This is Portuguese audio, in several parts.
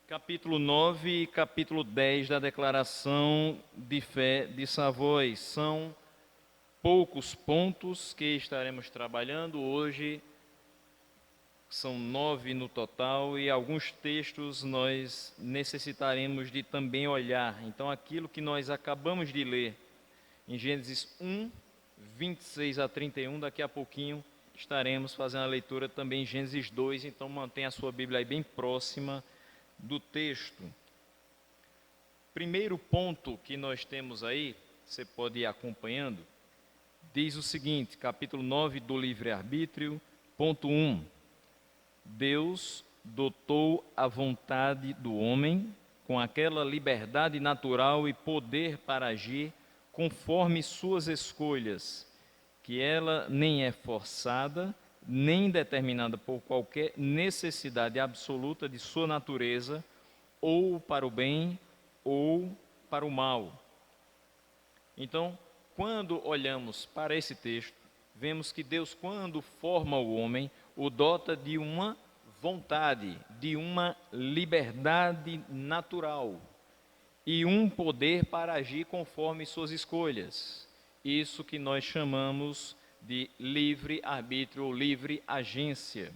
Capítulo 9 e capítulo 10 da Declaração de Fé de Savoy. São poucos pontos que estaremos trabalhando hoje, são 9 no total, e alguns textos nós necessitaremos de também olhar. Então, aquilo que nós acabamos de ler em Gênesis 1, 26 a 31, daqui a pouquinho estaremos fazendo a leitura também em Gênesis 2, então mantenha a sua Bíblia aí bem próxima do texto. Primeiro ponto que nós temos aí, você pode ir acompanhando, diz o seguinte, capítulo 9 do livre-arbítrio, ponto 1. Deus dotou a vontade do homem com aquela liberdade natural e poder para agir conforme suas escolhas, que ela nem é forçada, nem determinada por qualquer necessidade absoluta de sua natureza, ou para o bem, ou para o mal. Então, quando olhamos para esse texto, vemos que Deus, quando forma o homem, o dota de uma vontade, de uma liberdade natural e um poder para agir conforme suas escolhas. Isso que nós chamamos de livre-arbítrio ou livre agência.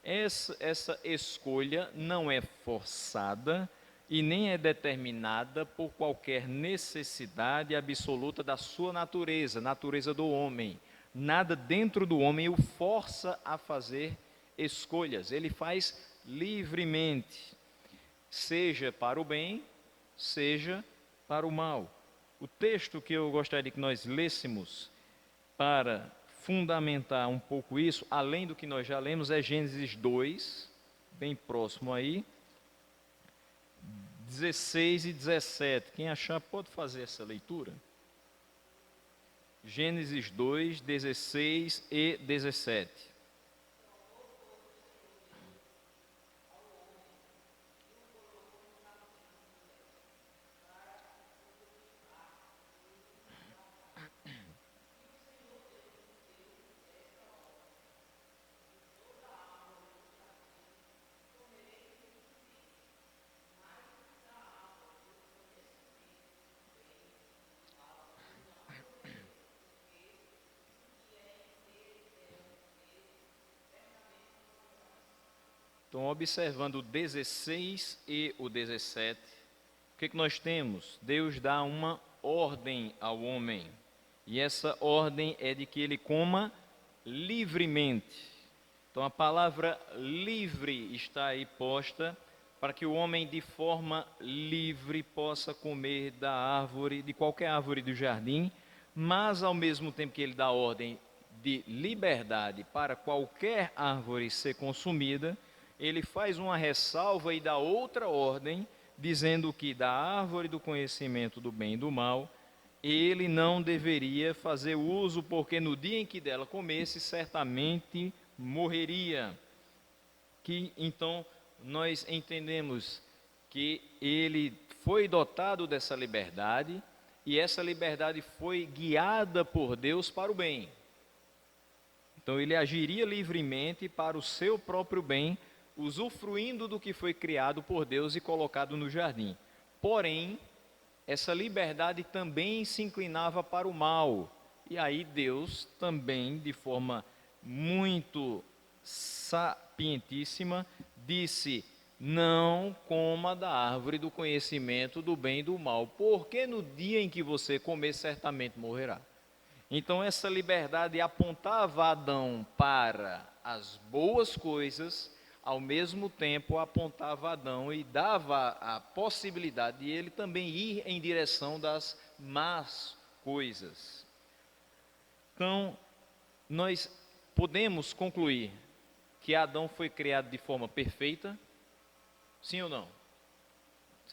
Essa escolha não é forçada e nem é determinada por qualquer necessidade absoluta da sua natureza do homem. Nada dentro do homem o força a fazer escolhas. Ele faz livremente, seja para o bem, seja para o mal. O texto que eu gostaria que nós lêssemos para fundamentar um pouco isso, além do que nós já lemos, é Gênesis 2, bem próximo aí, 16 e 17. Quem achar pode fazer essa leitura. Gênesis 2, 16 e 17. Então, observando o 16 e o 17, o que nós temos? Deus dá uma ordem ao homem, e essa ordem é de que ele coma livremente. Então, a palavra livre está aí posta para que o homem de forma livre possa comer da árvore, de qualquer árvore do jardim, mas ao mesmo tempo que ele dá ordem de liberdade para qualquer árvore ser consumida, ele faz uma ressalva e dá outra ordem, dizendo que da árvore do conhecimento do bem e do mal, ele não deveria fazer uso, porque no dia em que dela comesse, certamente morreria. Que então nós entendemos que ele foi dotado dessa liberdade, e essa liberdade foi guiada por Deus para o bem. Então ele agiria livremente para o seu próprio bem, usufruindo do que foi criado por Deus e colocado no jardim. Porém, essa liberdade também se inclinava para o mal. E aí Deus também, de forma muito sapientíssima, disse: não coma da árvore do conhecimento do bem e do mal, porque no dia em que você comer, certamente morrerá. Então essa liberdade apontava Adão para as boas coisas, ao mesmo tempo apontava Adão e dava a possibilidade de ele também ir em direção das más coisas. Então, nós podemos concluir que Adão foi criado de forma perfeita? Sim ou não?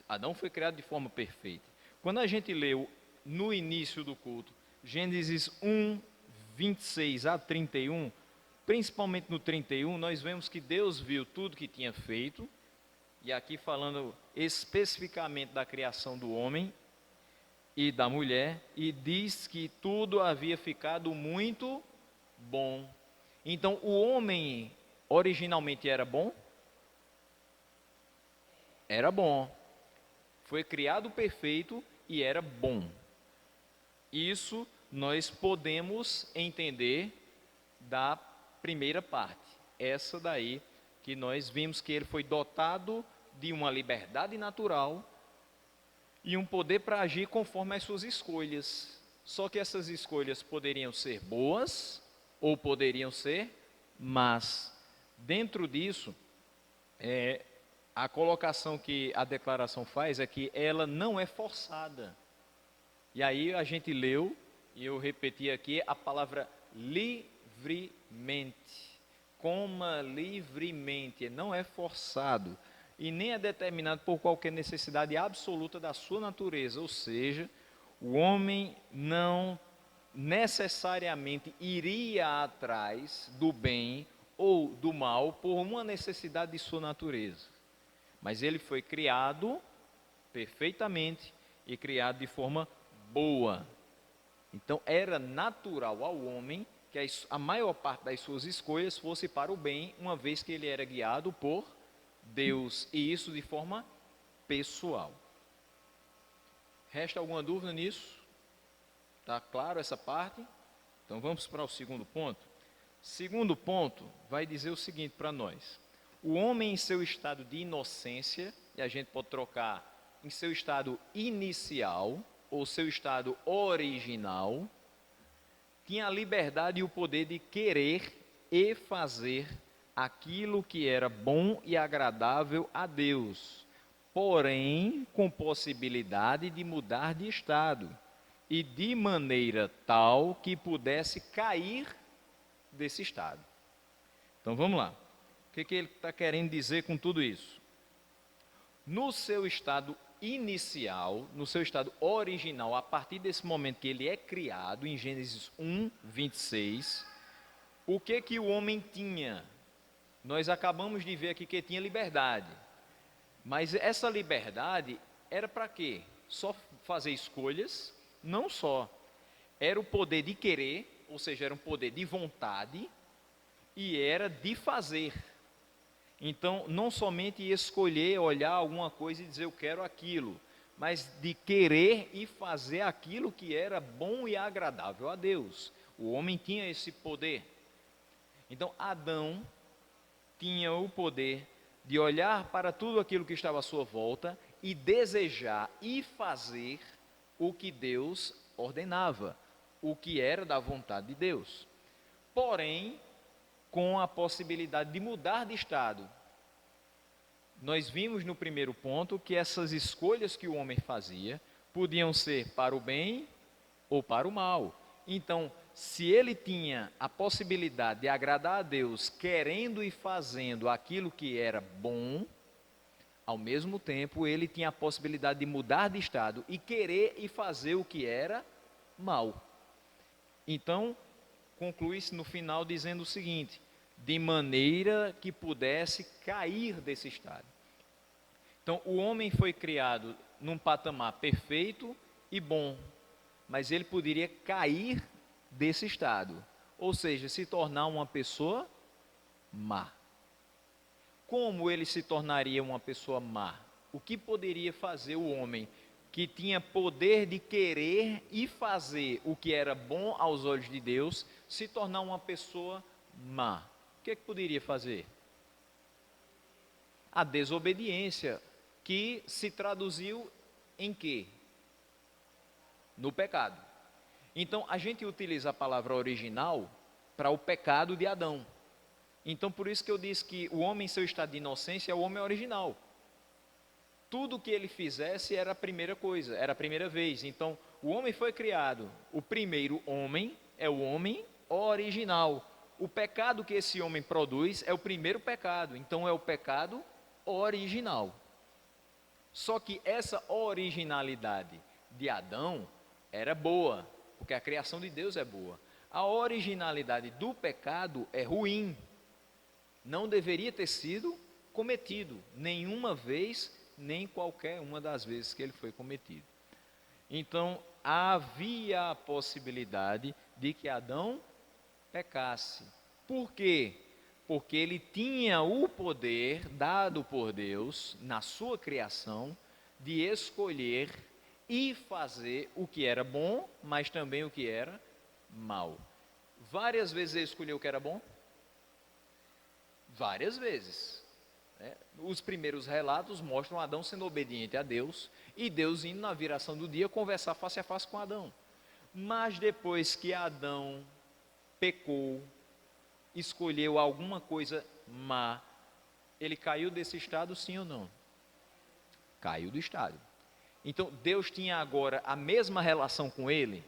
Adão foi criado de forma perfeita. Quando a gente leu no início do culto, Gênesis 1, 26 a 31, principalmente no 31, nós vemos que Deus viu tudo que tinha feito, e aqui falando especificamente da criação do homem e da mulher, e diz que tudo havia ficado muito bom. Então, o homem originalmente era bom? era bom. Foi criado perfeito e era bom. Isso nós podemos entender da primeira parte. Essa daí que nós vimos que ele foi dotado de uma liberdade natural e um poder para agir conforme as suas escolhas. Só que essas escolhas poderiam ser boas ou poderiam ser más. Dentro disso, a colocação que a declaração faz é que ela não é forçada. E aí a gente leu, e eu repeti aqui, a palavra livremente. Coma livremente, não é forçado. E nem é determinado por qualquer necessidade absoluta da sua natureza. Ou seja, o homem não necessariamente iria atrás do bem ou do mal por uma necessidade de sua natureza. Mas ele foi criado perfeitamente e criado de forma boa. Então era natural ao homem que a maior parte das suas escolhas fosse para o bem, uma vez que ele era guiado por Deus, e isso de forma pessoal. Resta alguma dúvida nisso? Está claro essa parte? Então vamos para o segundo ponto. Segundo ponto vai dizer o seguinte para nós: o homem em seu estado de inocência, e a gente pode trocar em seu estado inicial ou seu estado original, tinha a liberdade e o poder de querer e fazer aquilo que era bom e agradável a Deus, porém com possibilidade de mudar de estado e de maneira tal que pudesse cair desse estado. Então vamos lá. O que ele está querendo dizer com tudo isso? No seu estado inicial, no seu estado original, a partir desse momento que ele é criado, em Gênesis 1, 26, o que o homem tinha? Nós acabamos de ver aqui que tinha liberdade. Mas essa liberdade era para quê? Só fazer escolhas? Não só. Era o poder de querer, ou seja, era um poder de vontade, e era de fazer. Então, não somente escolher, olhar alguma coisa e dizer eu quero aquilo, mas de querer e fazer aquilo que era bom e agradável a Deus. O homem tinha esse poder. Então, Adão tinha o poder de olhar para tudo aquilo que estava à sua volta e desejar e fazer o que Deus ordenava, o que era da vontade de Deus. Porém, com a possibilidade de mudar de estado. Nós vimos no primeiro ponto que essas escolhas que o homem fazia podiam ser para o bem ou para o mal. Então, se ele tinha a possibilidade de agradar a Deus, querendo e fazendo aquilo que era bom, ao mesmo tempo ele tinha a possibilidade de mudar de estado e querer e fazer o que era mal. Então, conclui-se no final dizendo o seguinte: de maneira que pudesse cair desse estado. Então, o homem foi criado num patamar perfeito e bom, mas ele poderia cair desse estado, ou seja, se tornar uma pessoa má. Como ele se tornaria uma pessoa má? O que poderia fazer o homem que tinha poder de querer e fazer o que era bom aos olhos de Deus, se tornar uma pessoa má? O que poderia fazer? A desobediência, que se traduziu em quê? No pecado. Então, a gente utiliza a palavra original para o pecado de Adão. Então, por isso que eu disse que o homem em seu estado de inocência é o homem original. Tudo que ele fizesse era a primeira coisa, era a primeira vez. Então, o homem foi criado, o primeiro homem é o homem original. O pecado que esse homem produz é o primeiro pecado, então é o pecado original. Só que essa originalidade de Adão era boa, porque a criação de Deus é boa. A originalidade do pecado é ruim. Não deveria ter sido cometido nenhuma vez, nem qualquer uma das vezes que ele foi cometido. Então, havia a possibilidade de que Adão pecasse. Por quê? porque ele tinha o poder dado por Deus na sua criação de escolher e fazer o que era bom, mas também o que era mal. Várias vezes ele escolheu o que era bom? Várias vezes. Os primeiros relatos mostram Adão sendo obediente a Deus e Deus indo na viração do dia conversar face a face com Adão. Mas depois que Adão pecou, escolheu alguma coisa má, ele caiu desse estado, sim ou não? Caiu do estado. Então Deus tinha agora a mesma relação com ele,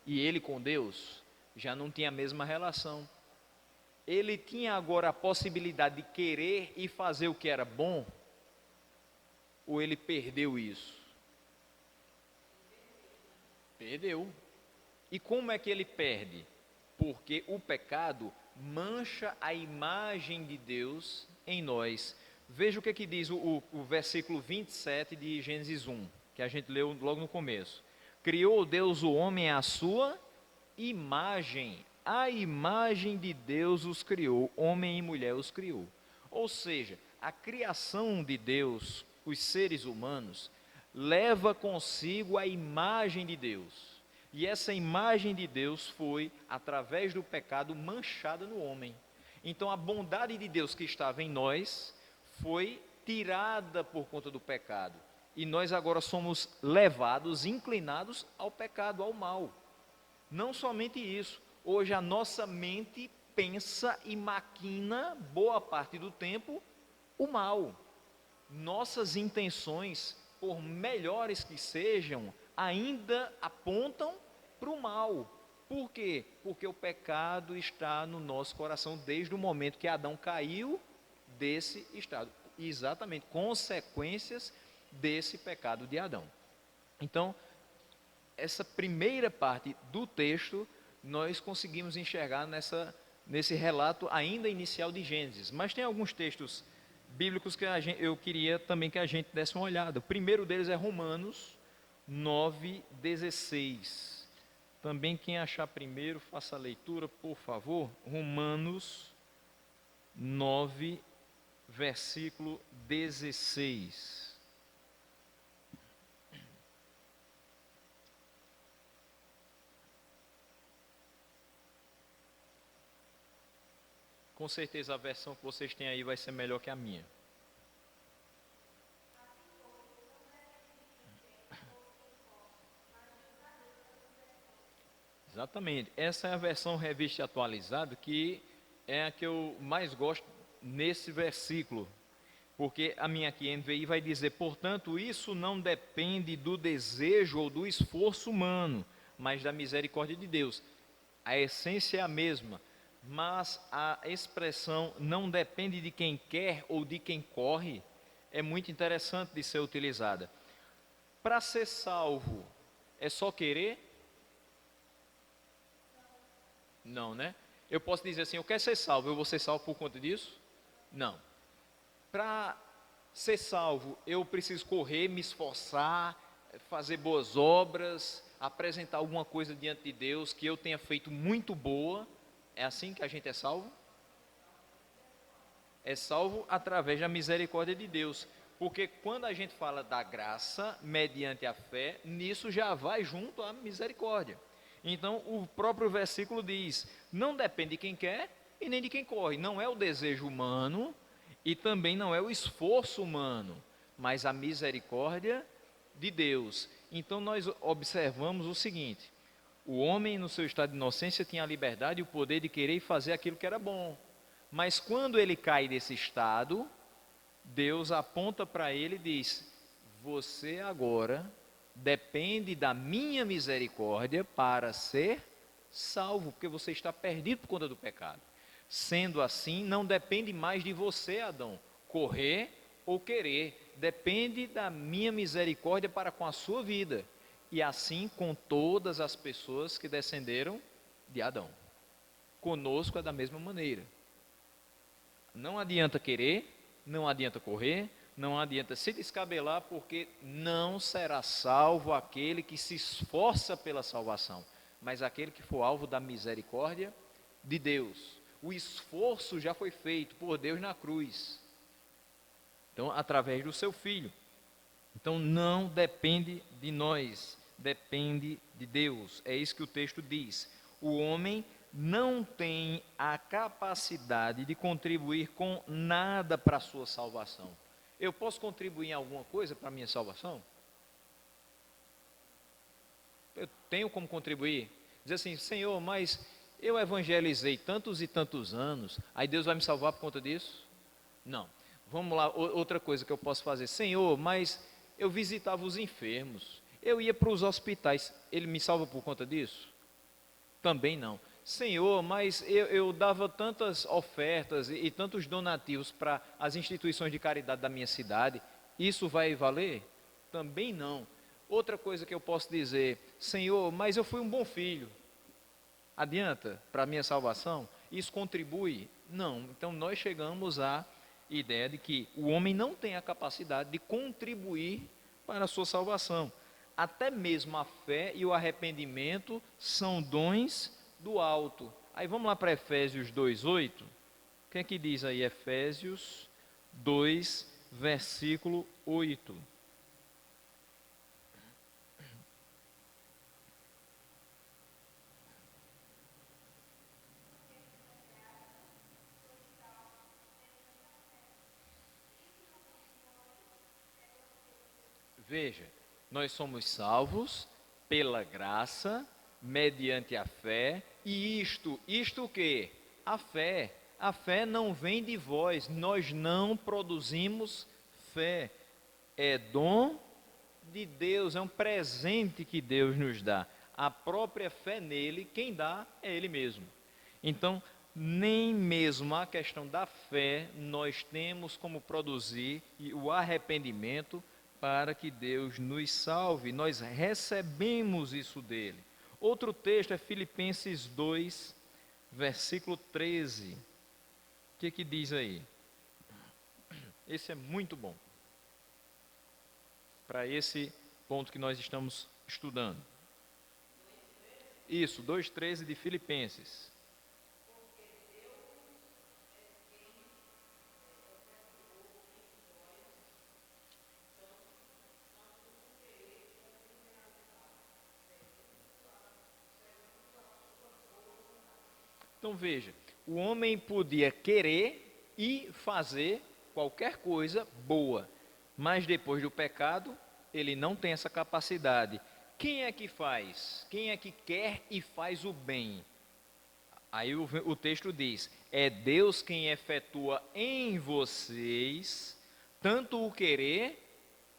e ele com Deus já não tinha a mesma relação. Ele tinha agora a possibilidade de querer e fazer o que era bom, ou ele perdeu isso? Perdeu. E como é que ele perde? Porque o pecado mancha a imagem de Deus em nós. Veja o que diz o versículo 27 de Gênesis 1, que a gente leu logo no começo. Criou Deus o homem à sua imagem, a imagem de Deus os criou, homem e mulher os criou. Ou seja, a criação de Deus, os seres humanos, leva consigo a imagem de Deus. E essa imagem de Deus foi, através do pecado, manchada no homem. Então a bondade de Deus que estava em nós foi tirada por conta do pecado. E nós agora somos levados, inclinados ao pecado, ao mal. Não somente isso, hoje a nossa mente pensa e maquina, boa parte do tempo, o mal. Nossas intenções, por melhores que sejam, ainda apontam para o mal. Por quê? Porque o pecado está no nosso coração desde o momento que Adão caiu desse estado. Exatamente, consequências desse pecado de Adão. Então, essa primeira parte do texto, nós conseguimos enxergar nesse relato ainda inicial de Gênesis. Mas tem alguns textos bíblicos que eu queria também que a gente desse uma olhada. O primeiro deles é Romanos 9:16. Também quem achar primeiro, faça a leitura, por favor. Romanos 9, versículo 16. Com certeza a versão que vocês têm aí vai ser melhor que a minha. Exatamente. Essa é a versão revista e atualizada, que é a que eu mais gosto nesse versículo. Porque a minha aqui, NVI, vai dizer: portanto, isso não depende do desejo ou do esforço humano, mas da misericórdia de Deus. A essência é a mesma, mas a expressão não depende de quem quer ou de quem corre é muito interessante de ser utilizada. Para ser salvo, é só querer? Não, né? Eu posso dizer assim: eu quero ser salvo, eu vou ser salvo por conta disso? Não. Para ser salvo, eu preciso correr, me esforçar, fazer boas obras, apresentar alguma coisa diante de Deus que eu tenha feito muito boa. É assim que a gente é salvo? É salvo através da misericórdia de Deus. Porque quando a gente fala da graça, mediante a fé, nisso já vai junto a misericórdia. Então, o próprio versículo diz: não depende de quem quer e nem de quem corre. Não é o desejo humano e também não é o esforço humano, mas a misericórdia de Deus. Então, nós observamos o seguinte: o homem, no seu estado de inocência, tinha a liberdade e o poder de querer e fazer aquilo que era bom. Mas quando ele cai desse estado, Deus aponta para ele e diz: você agora depende da minha misericórdia para ser salvo, porque você está perdido por conta do pecado. Sendo assim, não depende mais de você, Adão, correr ou querer, depende da minha misericórdia para com a sua vida, e assim com todas as pessoas que descenderam de Adão. Conosco é da mesma maneira. Não adianta querer, não adianta correr, não adianta se descabelar, porque não será salvo aquele que se esforça pela salvação, mas aquele que for alvo da misericórdia de Deus. O esforço já foi feito por Deus na cruz. Então, através do seu Filho. Então, não depende de nós, depende de Deus. É isso que o texto diz. O homem não tem a capacidade de contribuir com nada para a sua salvação. Eu posso contribuir em alguma coisa para a minha salvação? Eu tenho como contribuir? Dizer assim, Senhor, mas eu evangelizei tantos e tantos anos, aí Deus vai me salvar por conta disso? Não. Vamos lá, outra coisa que eu posso fazer. Senhor, mas eu visitava os enfermos, eu ia para os hospitais, Ele me salva por conta disso? Também não. Senhor, mas eu dava tantas ofertas e tantos donativos para as instituições de caridade da minha cidade, isso vai valer? Também não. Outra coisa que eu posso dizer, Senhor, mas eu fui um bom filho, adianta para a minha salvação? Isso contribui? Não. Então nós chegamos à ideia de que o homem não tem a capacidade de contribuir para a sua salvação. Até mesmo a fé e o arrependimento são dons do alto. Aí vamos lá para Efésios 2:8. O que é que diz aí Efésios 2, versículo 8? Veja, nós somos salvos pela graça, mediante a fé, e isto o quê? A fé não vem de vós, nós não produzimos fé, é dom de Deus, é um presente que Deus nos dá, a própria fé nele, quem dá é Ele mesmo. Então, nem mesmo a questão da fé nós temos como produzir o arrependimento para que Deus nos salve, nós recebemos isso dele. Outro texto é Filipenses 2, versículo 13. O que diz aí? Esse é muito bom, para esse ponto que nós estamos estudando. Isso, 2,13 de Filipenses. Então veja, o homem podia querer e fazer qualquer coisa boa, mas depois do pecado, ele não tem essa capacidade. Quem é que faz? Quem é que quer e faz o bem? Aí o texto diz: é Deus quem efetua em vocês tanto o querer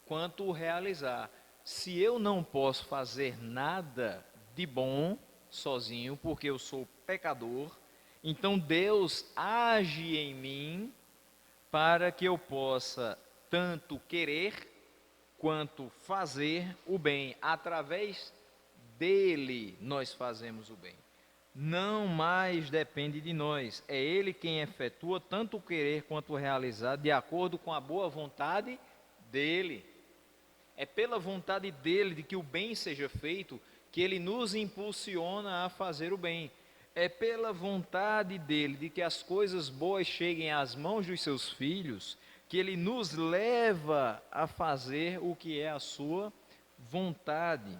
quanto o realizar. Se eu não posso fazer nada de bom sozinho, porque eu sou pecador, então Deus age em mim para que eu possa tanto querer quanto fazer o bem. Através dele nós fazemos o bem. Não mais depende de nós, é ele quem efetua tanto o querer quanto o realizar, de acordo com a boa vontade dele. É pela vontade dele de que o bem seja feito que ele nos impulsiona a fazer o bem. É pela vontade dele de que as coisas boas cheguem às mãos dos seus filhos que ele nos leva a fazer o que é a sua vontade.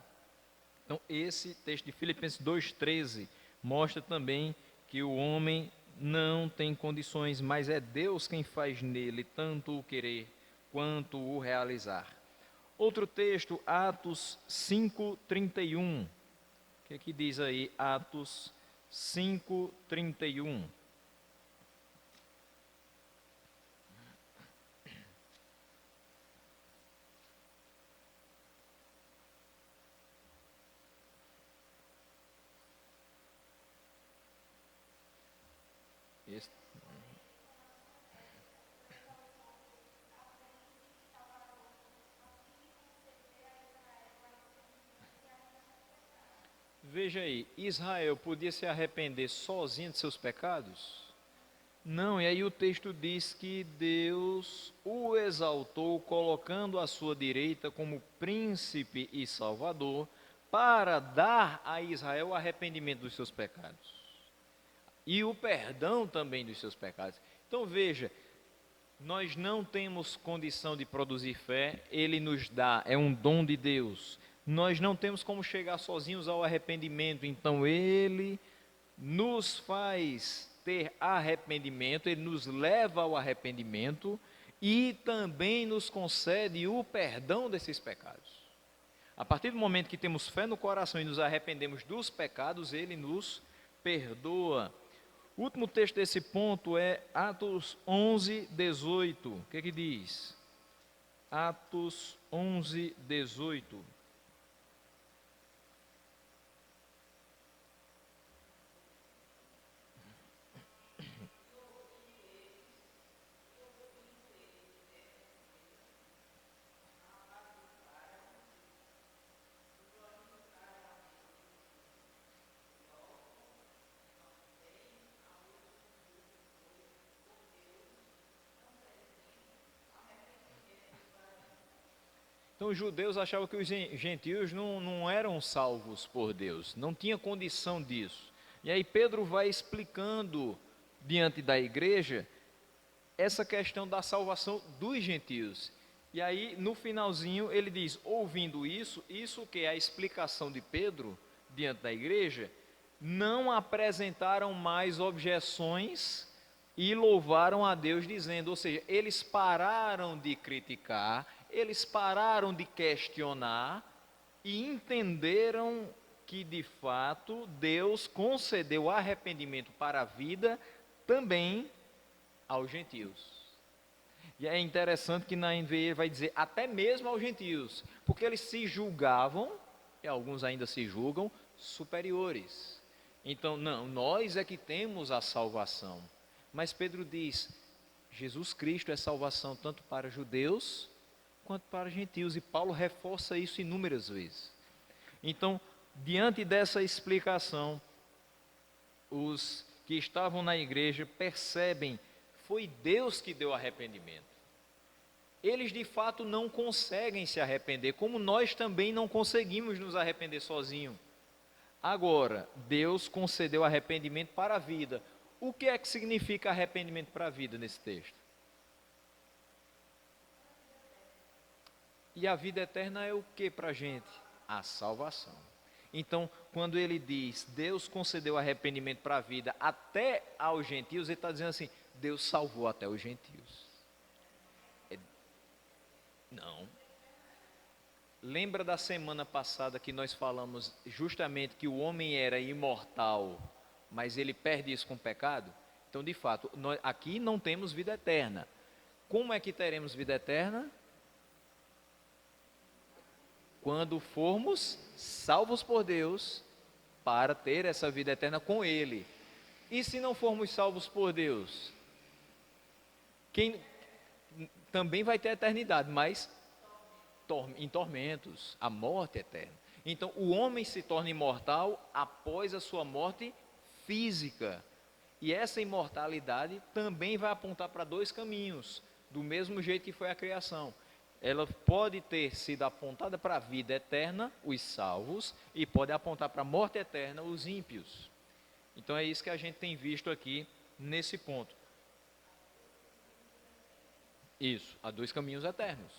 Então, esse texto de Filipenses 2,13 mostra também que o homem não tem condições, mas é Deus quem faz nele tanto o querer quanto o realizar. Outro texto, Atos 5:31. O que é que diz aí, Atos 5:31? Veja aí, Israel podia se arrepender sozinho de seus pecados? Não, e aí o texto diz que Deus o exaltou, colocando à sua direita como príncipe e salvador, para dar a Israel o arrependimento dos seus pecados. e o perdão também dos seus pecados. Então veja, nós não temos condição de produzir fé, Ele nos dá, é um dom de Deus. Nós não temos como chegar sozinhos ao arrependimento, então Ele nos faz ter arrependimento, Ele nos leva ao arrependimento e também nos concede o perdão desses pecados. A partir do momento que temos fé no coração e nos arrependemos dos pecados, Ele nos perdoa. O último texto desse ponto é Atos 11, 18. O que diz? Atos 11, 18. Então os judeus achavam que os gentios não eram salvos por Deus, não tinha condição disso. E aí Pedro vai explicando diante da igreja essa questão da salvação dos gentios. E aí no finalzinho ele diz, ouvindo isso que é a explicação de Pedro diante da igreja, não apresentaram mais objeções e louvaram a Deus dizendo, ou seja, eles pararam de criticar, eles pararam de questionar e entenderam que de fato Deus concedeu arrependimento para a vida também aos gentios. E é interessante que na NVI vai dizer até mesmo aos gentios, porque eles se julgavam, e alguns ainda se julgam, superiores. Então, não, nós é que temos a salvação. Mas Pedro diz, Jesus Cristo é salvação tanto para judeus quanto para gentios, e Paulo reforça isso inúmeras vezes. Então, diante dessa explicação, os que estavam na igreja percebem, foi Deus que deu arrependimento. Eles de fato não conseguem se arrepender, como nós também não conseguimos nos arrepender sozinhos. Agora, Deus concedeu arrependimento para a vida. O que é que significa arrependimento para a vida nesse texto? E a vida eterna é o que para a gente? A salvação. Então, quando ele diz, Deus concedeu arrependimento para a vida até aos gentios, ele está dizendo assim, Deus salvou até os gentios. Não. Lembra da semana passada que nós falamos justamente que o homem era imortal, mas ele perde isso com o pecado? Então, de fato, nós aqui não temos vida eterna. Como é que teremos vida eterna? Quando formos salvos por Deus para ter essa vida eterna com Ele. E se não formos salvos por Deus? Quem também vai ter eternidade, mas em tormentos, a morte eterna. Então, o homem se torna imortal após a sua morte física. E essa imortalidade também vai apontar para dois caminhos, do mesmo jeito que foi a criação. Ela pode ter sido apontada para a vida eterna, os salvos, e pode apontar para a morte eterna, os ímpios. Então é isso que a gente tem visto aqui nesse ponto. Isso, há dois caminhos eternos.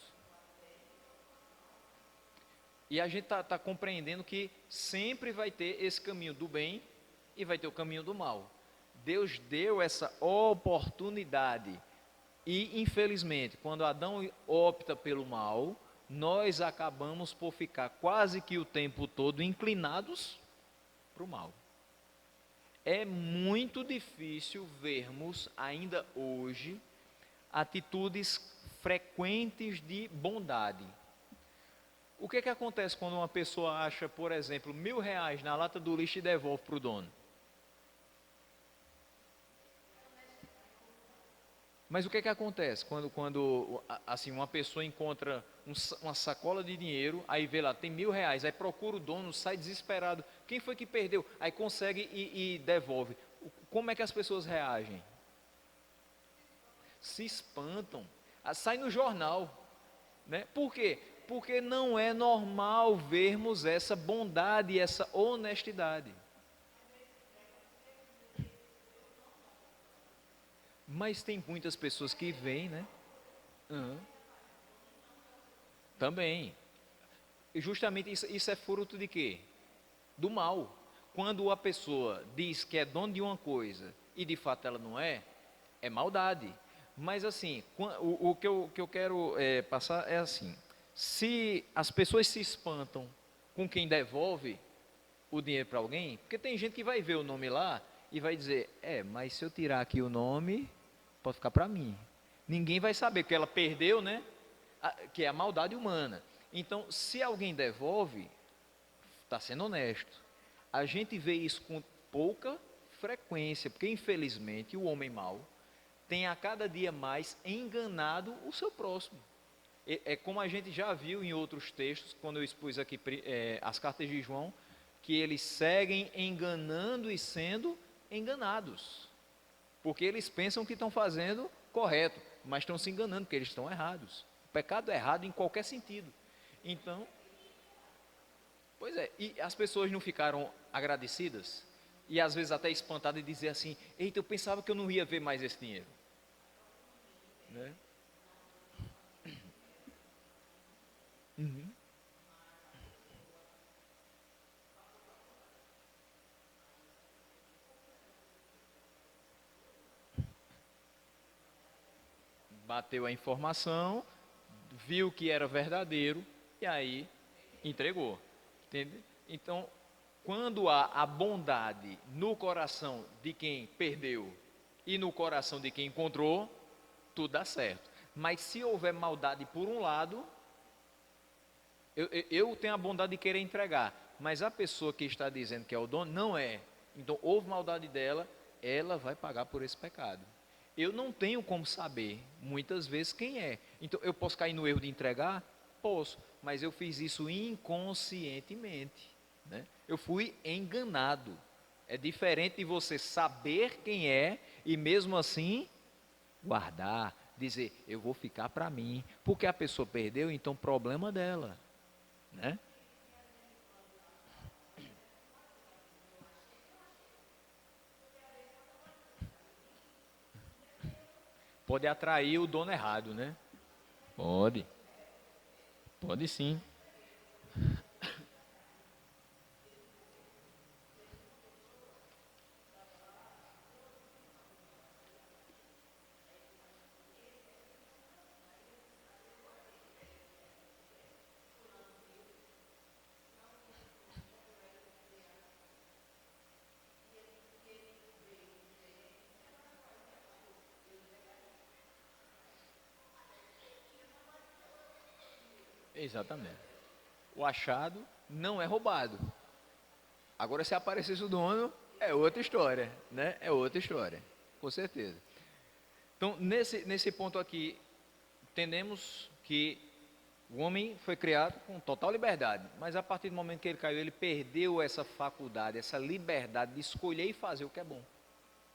E a gente está compreendendo que sempre vai ter esse caminho do bem e vai ter o caminho do mal. Deus deu essa oportunidade. E, infelizmente, quando Adão opta pelo mal, nós acabamos por ficar quase que o tempo todo inclinados para o mal. É muito difícil vermos, ainda hoje, atitudes frequentes de bondade. O que acontece quando uma pessoa acha, por exemplo, R$1.000 na lata do lixo e devolve para o dono? Mas o que acontece quando assim, uma pessoa encontra uma sacola de dinheiro, aí vê lá, tem R$1.000, aí procura o dono, sai desesperado. Quem foi que perdeu? Aí consegue e devolve. Como é que as pessoas reagem? Se espantam. Sai no jornal. Né? Por quê? Porque não é normal vermos essa bondade e essa honestidade. Mas tem muitas pessoas que veem, né? Aham. Também. E justamente isso é fruto de quê? Do mal. Quando a pessoa diz que é dono de uma coisa e de fato ela não é, é maldade. Mas assim, o que eu quero passar é assim: se as pessoas se espantam com quem devolve o dinheiro para alguém, porque tem gente que vai ver o nome lá e vai dizer: mas se eu tirar aqui o nome, pode ficar para mim. Ninguém vai saber que ela perdeu, né? Que é a maldade humana. Então, se alguém devolve, está sendo honesto. A gente vê isso com pouca frequência, porque infelizmente o homem mau tem a cada dia mais enganado o seu próximo. É como a gente já viu em outros textos, quando eu expus aqui as cartas de João, que eles seguem enganando e sendo enganados, porque eles pensam que estão fazendo correto, mas estão se enganando, porque eles estão errados. O pecado é errado em qualquer sentido. Então, pois é, e as pessoas não ficaram agradecidas? E às vezes até espantadas e dizer assim: eita, eu pensava que eu não ia ver mais esse dinheiro, né? Uhum. Bateu a informação, viu que era verdadeiro e aí entregou, entende? Então, quando há a bondade no coração de quem perdeu e no coração de quem encontrou, tudo dá certo. Mas se houver maldade por um lado, eu tenho a bondade de querer entregar, mas a pessoa que está dizendo que é o dono não é. Então houve maldade dela, ela vai pagar por esse pecado. Eu não tenho como saber muitas vezes quem é. Então eu posso cair no erro de entregar? Posso, mas eu fiz isso inconscientemente, né? Eu fui enganado. É diferente de você saber quem é e mesmo assim guardar, dizer eu vou ficar para mim, porque a pessoa perdeu, então problema dela, né? Pode atrair o dono errado, né? Pode, pode sim. Exatamente. O achado não é roubado. Agora, se aparecesse o dono, é outra história, né? É outra história, com certeza. Então, nesse ponto aqui, entendemos que o homem foi criado com total liberdade, mas a partir do momento que ele caiu, ele perdeu essa faculdade, essa liberdade de escolher e fazer o que é bom,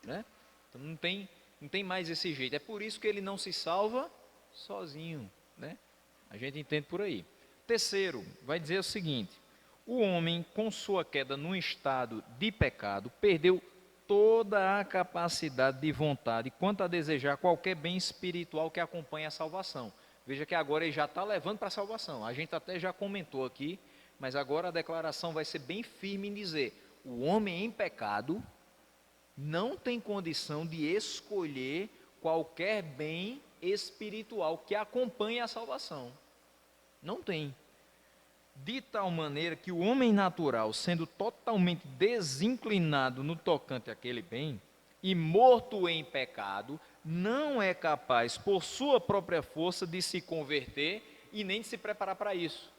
né? Então, não tem mais esse jeito. É por isso que ele não se salva sozinho, né? A gente entende por aí. Terceiro, vai dizer o seguinte: o homem, com sua queda num estado de pecado, perdeu toda a capacidade de vontade quanto a desejar qualquer bem espiritual que acompanhe a salvação. Veja que agora ele já está levando para a salvação. A gente até já comentou aqui, mas agora a declaração vai ser bem firme em dizer: o homem em pecado não tem condição de escolher qualquer bem espiritual que acompanhe a salvação. Não tem. De tal maneira que o homem natural, sendo totalmente desinclinado no tocante àquele bem, e morto em pecado, não é capaz, por sua própria força, de se converter e nem de se preparar para isso.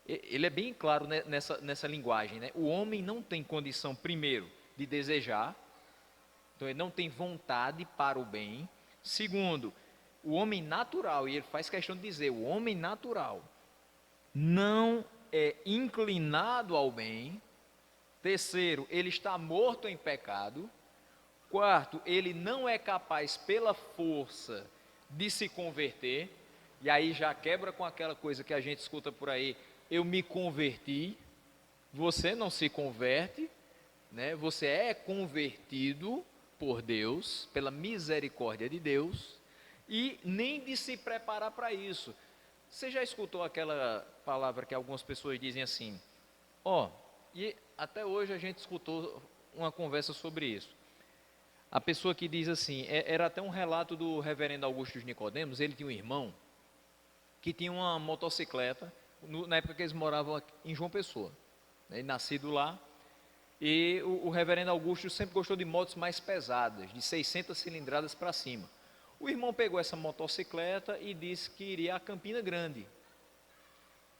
Ele é bem claro nessa linguagem, né? O homem não tem condição, primeiro, de desejar, então ele não tem vontade para o bem. Segundo, o homem natural, e ele faz questão de dizer, o homem natural não é inclinado ao bem. Terceiro, ele está morto em pecado. Quarto, ele não é capaz pela força de se converter. E aí já quebra com aquela coisa que a gente escuta por aí: eu me converti. Você não se converte, né? Você é convertido por Deus, pela misericórdia de Deus, e nem de se preparar para isso. Você já escutou aquela palavra que algumas pessoas dizem assim, e até hoje a gente escutou uma conversa sobre isso. A pessoa que diz assim, era até um relato do reverendo Augusto de Nicodemos, ele tinha um irmão que tinha uma motocicleta, na época que eles moravam em João Pessoa, né, nascido lá, e o reverendo Augusto sempre gostou de motos mais pesadas, de 600 cilindradas para cima. O irmão pegou essa motocicleta e disse que iria a Campina Grande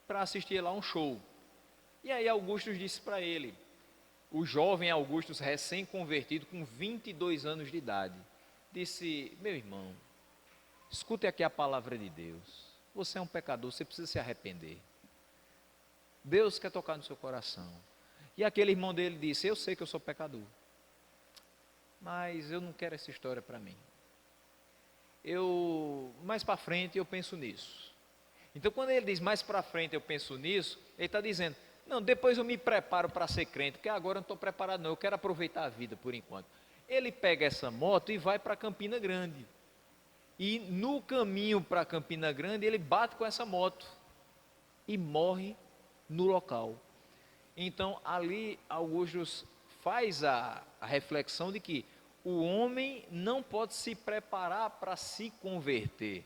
para assistir lá um show. E aí Augusto disse para ele, o jovem Augusto, recém-convertido, com 22 anos de idade, disse, meu irmão, escute aqui a palavra de Deus, você é um pecador, você precisa se arrepender. Deus quer tocar no seu coração. E aquele irmão dele disse, eu sei que eu sou pecador, mas eu não quero essa história para mim. Mais para frente eu penso nisso. Então quando ele diz mais para frente eu penso nisso, ele está dizendo, não, depois eu me preparo para ser crente, porque agora eu não estou preparado não, eu quero aproveitar a vida por enquanto. Ele pega essa moto e vai para Campina Grande. E no caminho para Campina Grande ele bate com essa moto e morre no local. Então ali Augusto faz a reflexão de que o homem não pode se preparar para se converter.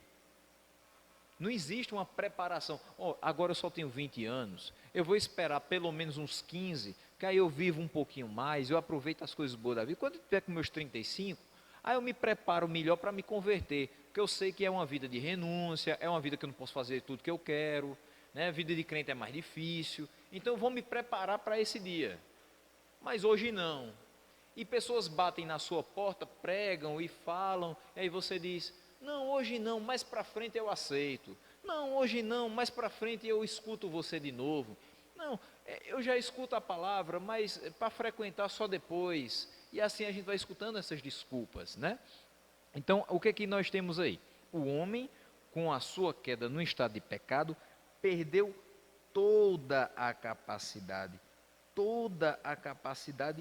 Não existe uma preparação. Agora eu só tenho 20 anos, eu vou esperar pelo menos uns 15, que aí eu vivo um pouquinho mais, eu aproveito as coisas boas da vida. Quando eu tiver com meus 35, aí eu me preparo melhor para me converter, porque eu sei que é uma vida de renúncia, é uma vida que eu não posso fazer tudo que eu quero, né? A vida de crente é mais difícil, então eu vou me preparar para esse dia. Mas hoje não. E pessoas batem na sua porta, pregam e falam, e aí você diz, não, hoje não, mais para frente eu aceito. Não, hoje não, mais para frente eu escuto você de novo. Não, eu já escuto a palavra, mas para frequentar só depois. E assim a gente vai escutando essas desculpas, né? Então, o que é que nós temos aí? O homem, com a sua queda no estado de pecado, perdeu toda a capacidade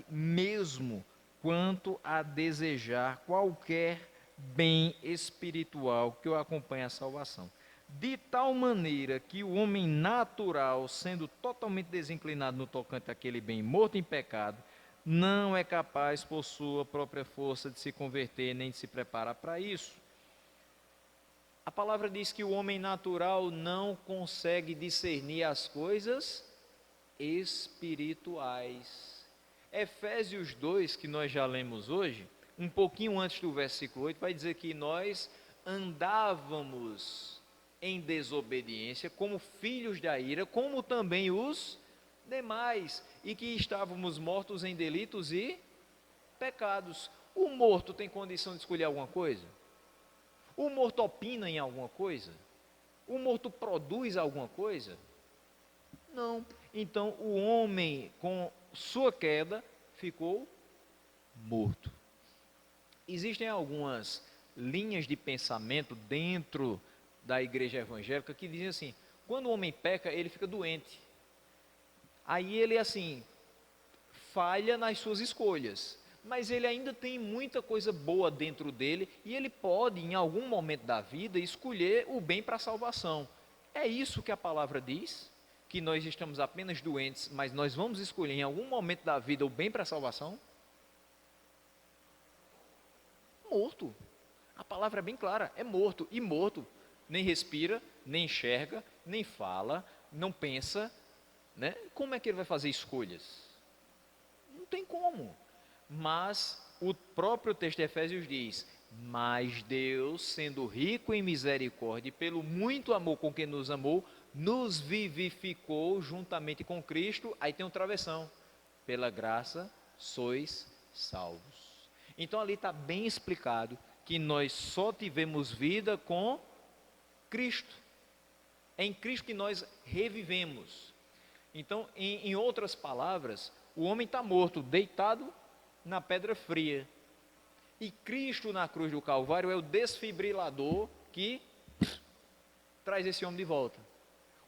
mesmo quanto a desejar qualquer bem espiritual que o acompanhe à salvação. De tal maneira que o homem natural, sendo totalmente desinclinado no tocante àquele bem, morto em pecado, não é capaz por sua própria força de se converter, nem de se preparar para isso. A palavra diz que o homem natural não consegue discernir as coisas espirituais. Efésios 2, que nós já lemos hoje, um pouquinho antes do versículo 8, vai dizer que nós andávamos em desobediência como filhos da ira, como também os demais, e que estávamos mortos em delitos e pecados. O morto tem condição de escolher alguma coisa? O morto opina em alguma coisa? O morto produz alguma coisa? Não. Então o homem, com sua queda, ficou morto. Existem algumas linhas de pensamento dentro da igreja evangélica que dizem assim, quando o homem peca, ele fica doente. Aí ele, assim, falha nas suas escolhas, mas ele ainda tem muita coisa boa dentro dele e ele pode, em algum momento da vida, escolher o bem para a salvação. É isso que a palavra diz? Que nós estamos apenas doentes, mas nós vamos escolher em algum momento da vida o bem para a salvação? Morto. A palavra é bem clara, é morto. E morto nem respira, nem enxerga, nem fala, não pensa, né? Como é que ele vai fazer escolhas? Não tem como. Mas o próprio texto de Efésios diz, mas Deus, sendo rico em misericórdia e pelo muito amor com que nos amou, nos vivificou juntamente com Cristo. Aí tem um travessão, pela graça sois salvos. Então ali está bem explicado que nós só tivemos vida com Cristo. É em Cristo que nós revivemos. Então, em outras palavras, o homem está morto, deitado na pedra fria. E Cristo na cruz do Calvário é o desfibrilador que traz esse homem de volta.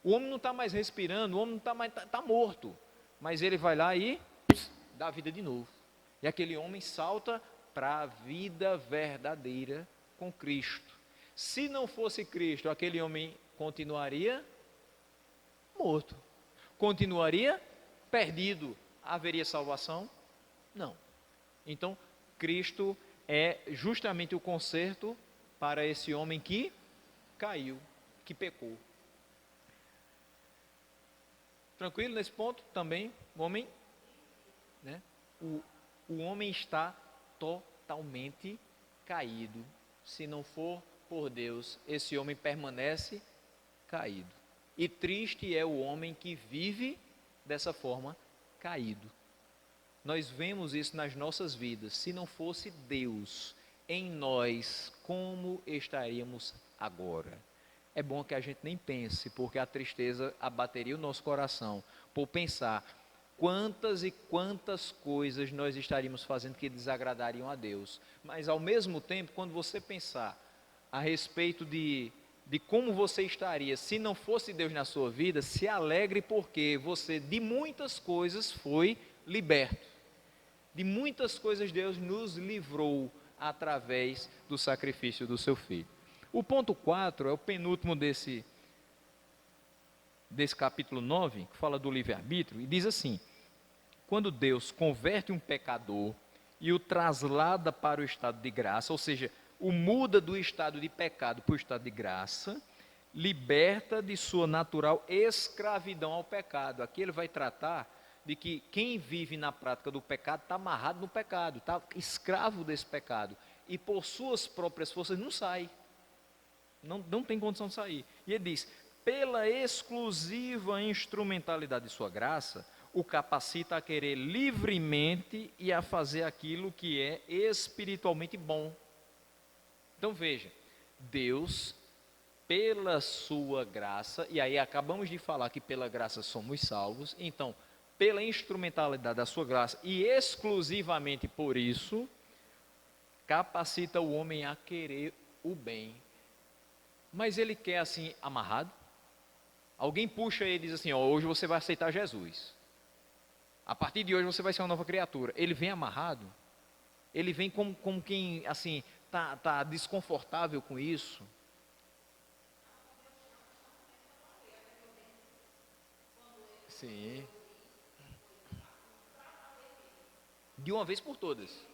O homem não está mais respirando, o homem não está mais, está morto. Mas ele vai lá e dá vida de novo. E aquele homem salta para a vida verdadeira com Cristo. Se não fosse Cristo, aquele homem continuaria morto, continuaria perdido. Haveria salvação? Não. Então, Cristo é justamente o conserto para esse homem que caiu, que pecou. Tranquilo nesse ponto também? O homem, né? O homem está totalmente caído. Se não for por Deus, esse homem permanece caído. E triste é o homem que vive dessa forma, caído. Nós vemos isso nas nossas vidas. Se não fosse Deus em nós, como estaríamos agora? É bom que a gente nem pense, porque a tristeza abateria o nosso coração por pensar quantas e quantas coisas nós estaríamos fazendo que desagradariam a Deus. Mas ao mesmo tempo, quando você pensar a respeito de como você estaria se não fosse Deus na sua vida, se alegre porque você de muitas coisas foi liberto. De muitas coisas Deus nos livrou através do sacrifício do seu Filho. O ponto 4 é o penúltimo desse capítulo 9, que fala do livre-arbítrio, e diz assim: quando Deus converte um pecador e o traslada para o estado de graça, ou seja, o muda do estado de pecado para o estado de graça, liberta de sua natural escravidão ao pecado. Aqui ele vai tratar de que quem vive na prática do pecado está amarrado no pecado, está escravo desse pecado, e por suas próprias forças não sai. Não tem condição de sair. E ele diz: pela exclusiva instrumentalidade de sua graça, o capacita a querer livremente e a fazer aquilo que é espiritualmente bom. Então veja, Deus, pela sua graça, e aí acabamos de falar que pela graça somos salvos, então, pela instrumentalidade da sua graça, e exclusivamente por isso, capacita o homem a querer o bem. Mas ele quer assim, amarrado? Alguém puxa ele e diz assim: ó, hoje você vai aceitar Jesus. A partir de hoje você vai ser uma nova criatura. Ele vem amarrado? Ele vem como quem, assim, tá desconfortável com isso? Sim. De uma vez por todas.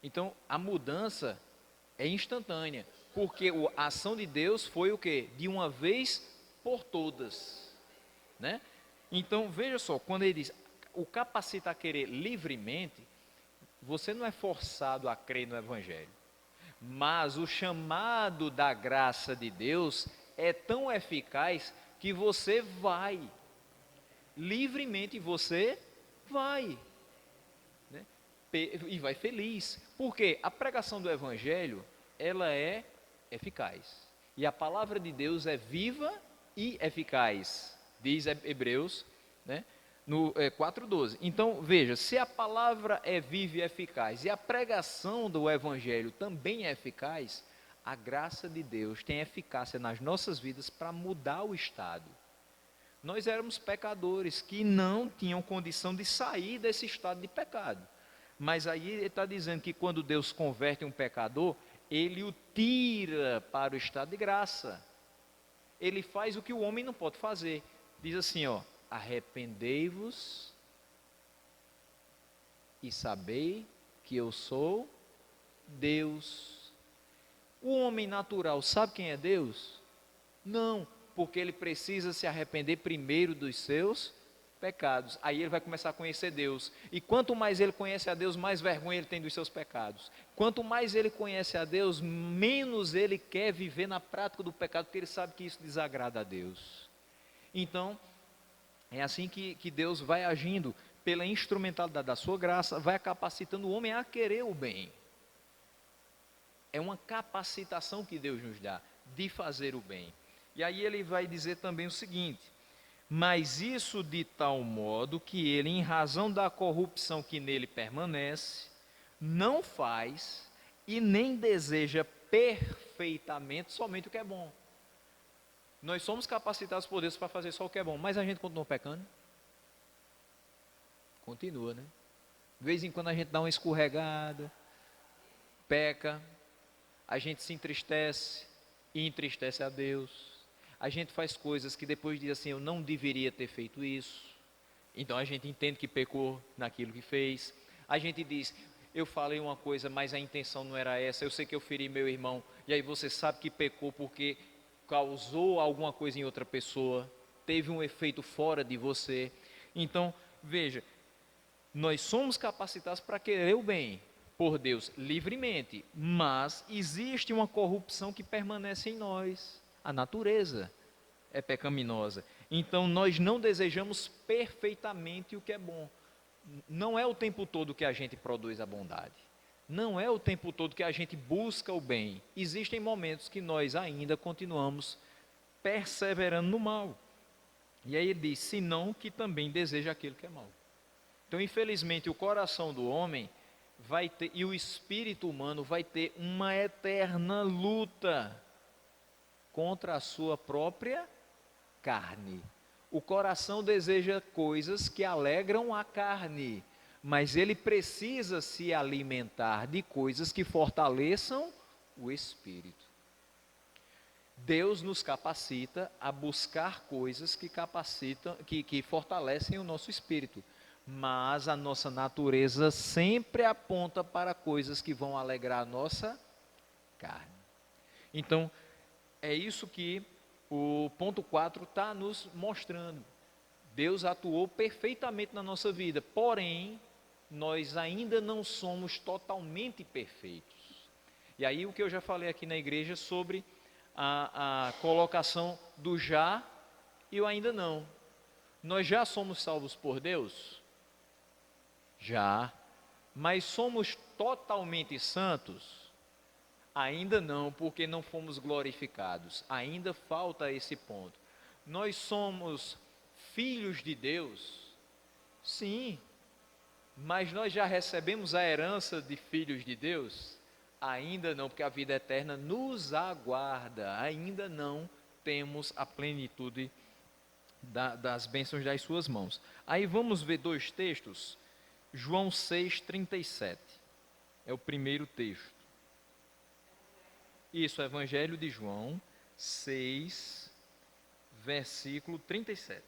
Então, a mudança é instantânea, porque a ação de Deus foi o quê? De uma vez por todas, né? Então, veja só, quando ele diz, o capacita a querer livremente, você não é forçado a crer no Evangelho, mas o chamado da graça de Deus é tão eficaz que você vai, livremente você vai, né? E vai feliz, porque a pregação do Evangelho, ela é eficaz, e a palavra de Deus é viva e eficaz, diz Hebreus, né? No 4:12. Então veja, se a palavra é viva e eficaz, e a pregação do Evangelho também é eficaz, a graça de Deus tem eficácia nas nossas vidas para mudar o estado. Nós éramos pecadores que não tinham condição de sair desse estado de pecado. Mas aí ele está dizendo que quando Deus converte um pecador, ele o tira para o estado de graça. Ele faz o que o homem não pode fazer. Diz assim, ó: arrependei-vos e sabei que eu sou Deus. O homem natural sabe quem é Deus? Não, porque ele precisa se arrepender primeiro dos seus pecados. Aí ele vai começar a conhecer Deus. E quanto mais ele conhece a Deus, mais vergonha ele tem dos seus pecados. Quanto mais ele conhece a Deus, menos ele quer viver na prática do pecado, porque ele sabe que isso desagrada a Deus. Então, é assim que Deus vai agindo, pela instrumentalidade da sua graça, vai capacitando o homem a querer o bem. É uma capacitação que Deus nos dá, de fazer o bem. E aí ele vai dizer também o seguinte: mas isso de tal modo que ele, em razão da corrupção que nele permanece, não faz e nem deseja perfeitamente somente o que é bom. Nós somos capacitados por Deus para fazer só o que é bom, mas a gente continua pecando? Continua, né? De vez em quando a gente dá uma escorregada, peca, a gente se entristece e entristece a Deus. A gente faz coisas que depois diz assim, eu não deveria ter feito isso. Então a gente entende que pecou naquilo que fez. A gente diz, eu falei uma coisa, mas a intenção não era essa. Eu sei que eu feri meu irmão. E aí você sabe que pecou porque causou alguma coisa em outra pessoa. Teve um efeito fora de você. Então, veja, nós somos capacitados para querer o bem por Deus livremente. Mas existe uma corrupção que permanece em nós. A natureza é pecaminosa. Então nós não desejamos perfeitamente o que é bom. Não é o tempo todo que a gente produz a bondade. Não é o tempo todo que a gente busca o bem. Existem momentos que nós ainda continuamos perseverando no mal. E aí ele diz, senão que também deseja aquilo que é mal. Então, infelizmente, o coração do homem vai ter, e o espírito humano vai ter uma eterna luta contra a sua própria carne. O coração deseja coisas que alegram a carne, mas ele precisa se alimentar de coisas que fortaleçam o espírito. Deus nos capacita a buscar coisas que capacitam, que fortalecem o nosso espírito, mas a nossa natureza sempre aponta para coisas que vão alegrar a nossa carne. Então, é isso que o ponto 4 está nos mostrando. Deus atuou perfeitamente na nossa vida, porém, nós ainda não somos totalmente perfeitos. E aí o que eu já falei aqui na igreja sobre a colocação do já e o ainda não. Nós já somos salvos por Deus? Já. Mas somos totalmente santos? Ainda não, porque não fomos glorificados. Ainda falta esse ponto. Nós somos filhos de Deus? Sim. Mas nós já recebemos a herança de filhos de Deus? Ainda não, porque a vida eterna nos aguarda. Ainda não temos a plenitude das bênçãos das suas mãos. Aí vamos ver dois textos. João 6,37. É o primeiro texto. Isso, Evangelho de João 6, versículo 37.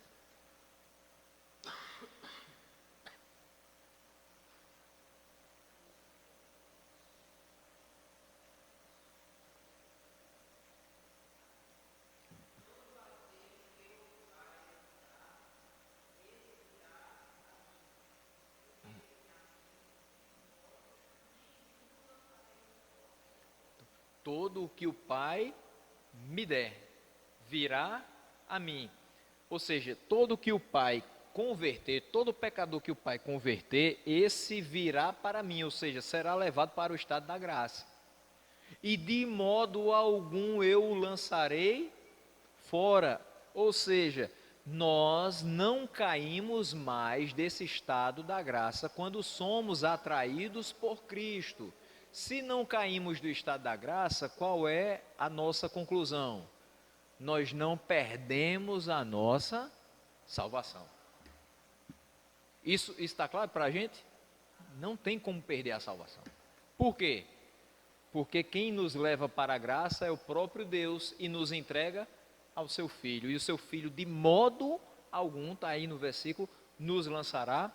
Todo o que o Pai me der, virá a mim. Ou seja, todo o que o Pai converter, todo pecador que o Pai converter, esse virá para mim, ou seja, será levado para o estado da graça. E de modo algum eu o lançarei fora. Ou seja, nós não caímos mais desse estado da graça quando somos atraídos por Cristo. Se não caímos do estado da graça, qual é a nossa conclusão? Nós não perdemos a nossa salvação. Isso está claro para a gente? Não tem como perder a salvação. Por quê? Porque quem nos leva para a graça é o próprio Deus e nos entrega ao seu Filho. E o seu Filho, de modo algum, está aí no versículo, nos lançará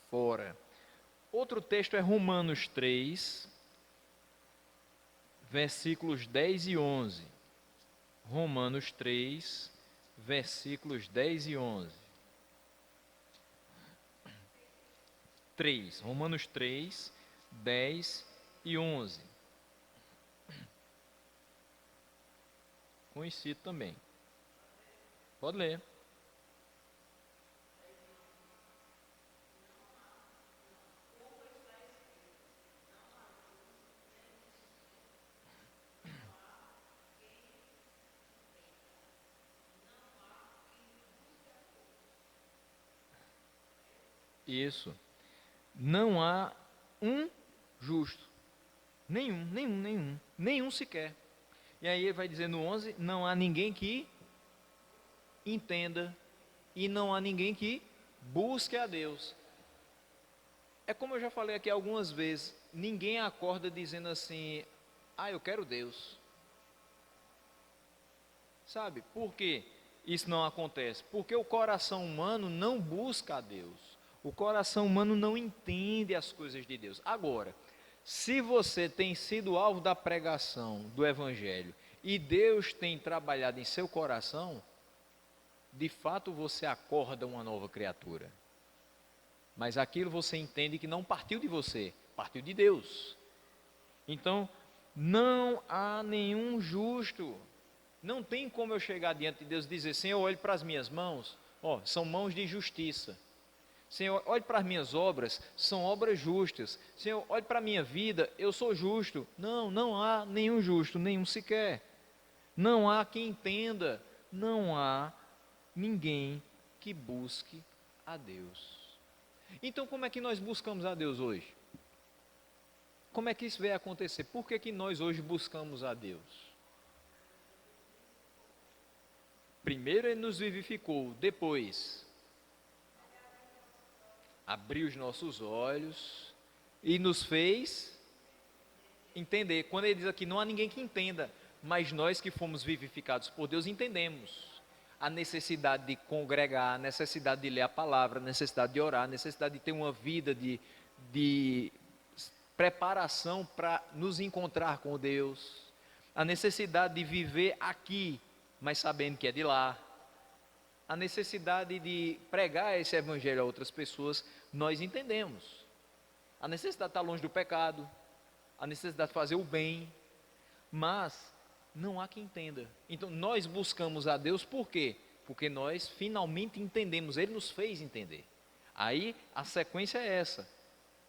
fora. Outro texto é Romanos 3, versículos 10 e 11. Romanos 3, versículos 10 e 11. 3, Romanos 3, 10 e 11. Conhecido também. Pode ler. Isso. Não há um justo. Nenhum sequer. E aí ele vai dizer no 11, não há ninguém que entenda e não há ninguém que busque a Deus. É como eu já falei aqui algumas vezes, ninguém acorda dizendo assim, eu quero Deus. Sabe, por que isso não acontece? Porque o coração humano não busca a Deus. O coração humano não entende as coisas de Deus. Agora, se você tem sido alvo da pregação do Evangelho e Deus tem trabalhado em seu coração, de fato você acorda uma nova criatura. Mas aquilo você entende que não partiu de você, partiu de Deus. Então, não há nenhum justo. Não tem como eu chegar diante de Deus e dizer, Senhor, olhe para as minhas mãos, são mãos de justiça. Senhor, olhe para as minhas obras, são obras justas. Senhor, olhe para a minha vida, eu sou justo. Não, não há nenhum justo, nenhum sequer. Não há quem entenda, não há ninguém que busque a Deus. Então, como é que nós buscamos a Deus hoje? Como é que isso vai acontecer? Por que nós hoje buscamos a Deus? Primeiro Ele nos vivificou, depois abriu os nossos olhos e nos fez entender. Quando Ele diz aqui, não há ninguém que entenda, mas nós que fomos vivificados por Deus entendemos a necessidade de congregar, a necessidade de ler a palavra, a necessidade de orar, a necessidade de ter uma vida de preparação para nos encontrar com Deus, a necessidade de viver aqui, mas sabendo que é de lá, a necessidade de pregar esse evangelho a outras pessoas, nós entendemos. A necessidade de estar longe do pecado, a necessidade de fazer o bem, mas não há quem entenda. Então nós buscamos a Deus por quê? Porque nós finalmente entendemos, Ele nos fez entender. Aí a sequência é essa: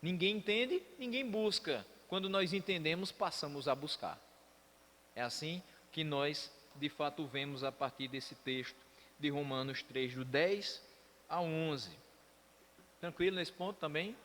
ninguém entende, ninguém busca. Quando nós entendemos, passamos a buscar. É assim que nós de fato vemos a partir desse texto de Romanos 3, do 10 a 11. Tranquilo nesse ponto também?